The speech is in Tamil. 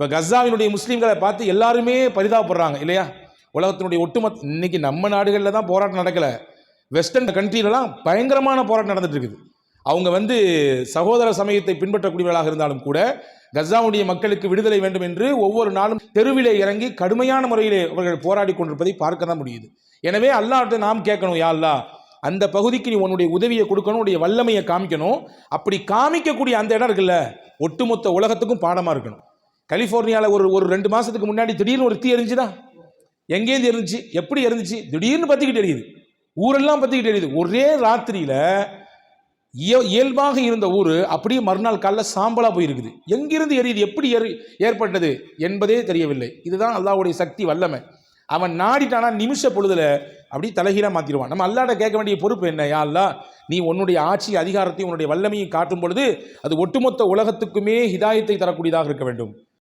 இப்போ கசாவினுடைய முஸ்லீம்களை பார்த்து எல்லாருமே பரிதாபப்படுறாங்க இல்லையா? உலகத்தினுடைய ஒட்டுமொத்த இன்னைக்கு நம்ம நாடுகளில் தான் போராட்டம் நடக்கலை, வெஸ்டர்ன் கண்ட்ரிலலாம் பயங்கரமான போராட்டம் நடந்துட்டு இருக்குது. அவங்க சகோதர சமயத்தை பின்பற்றக்கூடியவர்களாக இருந்தாலும் கூட கசாவுடைய மக்களுக்கு விடுதலை வேண்டும் என்று ஒவ்வொரு நாளும் தெருவிலே இறங்கி கடுமையான முறையிலே அவர்கள் போராடி கொண்டிருப்பதை பார்க்க தான் முடியுது. எனவே அல்லாஹ்ட்ட நாம் கேட்கணும், யா அல்லாஹ் அந்த பகுதிக்கு நீ உன்னுடைய உதவியை கொடுக்கணும், உன்னுடைய வல்லமையை காமிக்கணும். அப்படி காமிக்கக்கூடிய அந்த இடம் இருக்குல்ல, ஒட்டுமொத்த உலகத்துக்கும் பாடமாக இருக்கணும். கலிஃபோர்னியாவில் ஒரு 2 மாதத்துக்கு முன்னாடி திடீர்னு ஒரு தீ எரிஞ்சுதா? எங்கேருந்து எரிஞ்சிச்சு? எப்படி எரிஞ்சிச்சு? திடீர்னு பற்றிக்கிட்டு எரியுது, ஊரெல்லாம் பற்றிக்கிட்டு எரியுது. ஒரே ராத்திரியில் இயல்பாக இருந்த ஊர் அப்படியே மறுநாள் காலைல சாம்பலாக போயிருக்குது. எங்கிருந்து எரியுது, எப்படி ஏற்பட்டது என்பதே தெரியவில்லை. இதுதான் அல்லாஹ்வுடைய சக்தி வல்லமை. அவன் நாடிட்டானா நிமிஷ பொழுதுல அப்படி தலைகீழாக மாற்றிடுவான். நம்ம அல்லாஹ்ட்ட கேட்க வேண்டிய பொறுப்பு என்ன? யா அல்லாஹ் நீ உன்னுடைய ஆட்சி அதிகாரத்தையும் உன்னுடைய வல்லமையை காட்டும் பொழுது அது ஒட்டுமொத்த உலகத்துக்குமே ஹிதாயத்தை தரக்கூடியதாக இருக்க வேண்டும்.